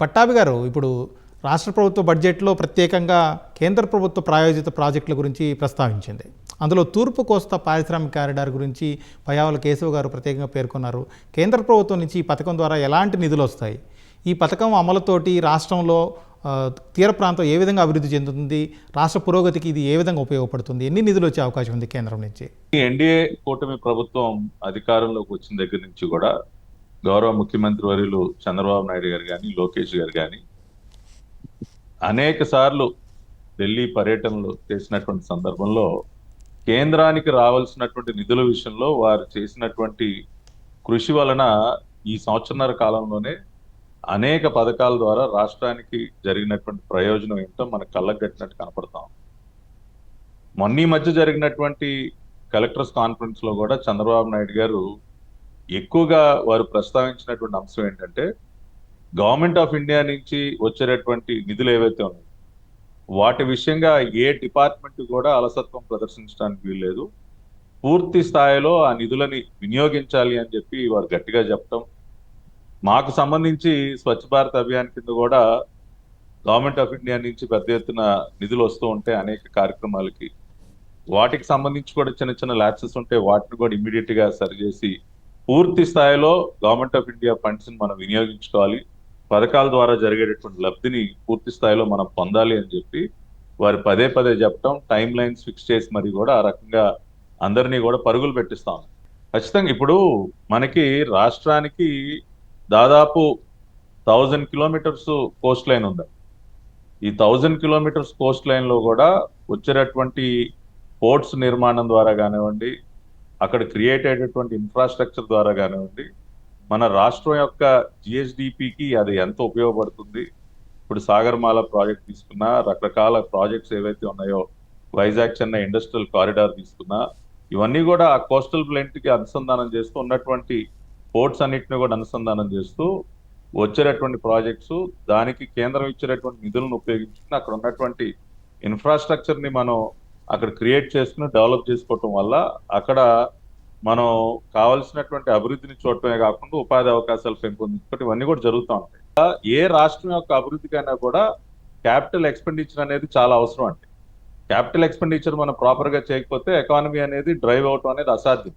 పట్టాభి గారు, ఇప్పుడు రాష్ట్ర ప్రభుత్వ బడ్జెట్లో ప్రత్యేకంగా కేంద్ర ప్రభుత్వ ప్రాయోజిత ప్రాజెక్టుల గురించి ప్రస్తావించింది. అందులో తూర్పు కోస్తా పారిశ్రామిక కారిడార్ గురించి పయ్యావుల కేశవ్ గారు ప్రత్యేకంగా పేర్కొన్నారు. కేంద్ర ప్రభుత్వం నుంచి ఈ పథకం ద్వారా ఎలాంటి నిధులు వస్తాయి, ఈ పథకం అమలుతోటి రాష్ట్రంలో తీర ప్రాంతం ఏ విధంగా అభివృద్ధి చెందుతుంది, రాష్ట్ర పురోగతికి ఇది ఏ విధంగా ఉపయోగపడుతుంది, ఎన్ని నిధులు వచ్చే అవకాశం ఉంది కేంద్రం నుంచి? ఎన్డీఏ కూటమి ప్రభుత్వం అధికారంలోకి వచ్చిన దగ్గర నుంచి కూడా గౌరవ ముఖ్యమంత్రి వర్యులు చంద్రబాబు నాయుడు గారు కానీ, లోకేష్ గారు కానీ అనేక సార్లు ఢిల్లీ పర్యటనలు చేసినటువంటి సందర్భంలో కేంద్రానికి రావాల్సినటువంటి నిధుల విషయంలో వారు చేసినటువంటి కృషి వలన ఈ సంవత్సరన్నర కాలంలోనే అనేక పథకాల ద్వారా రాష్ట్రానికి జరిగినటువంటి ప్రయోజనం ఏంటో మనకు కళ్ళకు కట్టినట్టు కనపడతాం. మొన్న ఈ మధ్య జరిగినటువంటి కలెక్టర్స్ కాన్ఫరెన్స్ లో కూడా చంద్రబాబు నాయుడు గారు ఎక్కువగా వారు ప్రస్తావించినటువంటి అంశం ఏంటంటే, గవర్నమెంట్ ఆఫ్ ఇండియా నుంచి వచ్చేటటువంటి నిధులు ఏవైతే ఉన్నాయో వాటి విషయంగా ఏ డిపార్ట్మెంట్ కూడా అలసత్వం ప్రదర్శించడానికి వీల్లేదు, పూర్తి స్థాయిలో ఆ నిధులని వినియోగించాలి అని చెప్పి వారు గట్టిగా చెప్పడం. మాకు సంబంధించి స్వచ్ఛ భారత్ అభియాన్ కింద కూడా గవర్నమెంట్ ఆఫ్ ఇండియా నుంచి పెద్ద ఎత్తున నిధులు వస్తూ ఉంటే అనేక కార్యక్రమాలకి వాటికి సంబంధించి కూడా చిన్న చిన్న ల్యాప్సెస్ ఉంటే వాటిని కూడా ఇమ్మీడియట్ గా సరిచేసి పూర్తి స్థాయిలో గవర్నమెంట్ ఆఫ్ ఇండియా ఫండ్స్ ని మనం వినియోగించుకోవాలి, పథకాల ద్వారా జరిగేటటువంటి లబ్ధిని పూర్తి స్థాయిలో మనం పొందాలి అని చెప్పి వారు పదే పదే చెప్పడం, టైం లైన్స్ ఫిక్స్ చేసి మరి కూడా ఆ రకంగా అందరినీ కూడా పరుగులు పెట్టిస్తాం. ఖచ్చితంగా ఇప్పుడు మనకి రాష్ట్రానికి దాదాపు 1000 కిలోమీటర్స్ కోస్ట్ లైన్ ఉంది. ఈ 1000 కిలోమీటర్స్ కోస్ట్ లైన్ లో కూడా వచ్చేటటువంటి పోర్ట్స్ నిర్మాణం ద్వారా కానివ్వండి, అక్కడ క్రియేట్ అయ్యేటటువంటి ఇన్ఫ్రాస్ట్రక్చర్ ద్వారా కానివ్వండి, మన రాష్ట్రం యొక్క జిఎస్డిపికి అది ఎంత ఉపయోగపడుతుంది. ఇప్పుడు సాగర్మాల ప్రాజెక్ట్ తీసుకున్నా, రకరకాల ప్రాజెక్ట్స్ ఏవైతే ఉన్నాయో, వైజాగ్ చెన్నై ఇండస్ట్రియల్ కారిడార్ తీసుకున్నా, ఇవన్నీ కూడా ఆ కోస్టల్ ప్లేన్ కి అనుసంధానం చేస్తూ ఉన్నటువంటి పోర్ట్స్ అన్నిటిని కూడా అనుసంధానం చేస్తూ వచ్చేటటువంటి ప్రాజెక్ట్స్, దానికి కేంద్రం ఇచ్చేటటువంటి నిధులను ఉపయోగించుకుని అక్కడ ఉన్నటువంటి ఇన్ఫ్రాస్ట్రక్చర్ ని మనం అక్కడ క్రియేట్ చేసుకుని డెవలప్ చేసుకోవటం వల్ల అక్కడ మనం కావాల్సినటువంటి అభివృద్ధిని చూడటమే కాకుండా ఉపాధి అవకాశాలు పెంపొందించుకోవటం ఇవన్నీ కూడా జరుగుతూ ఉంటాయి. ఏ రాష్ట్రం యొక్క అభివృద్ధికైనా కూడా క్యాపిటల్ ఎక్స్పెండిచర్ అనేది చాలా అవసరం అండి. క్యాపిటల్ ఎక్స్పెండిచర్ మనం ప్రాపర్ గా చేయకపోతే ఎకానమీ అనేది డ్రైవ్ అవటం అనేది అసాధ్యం.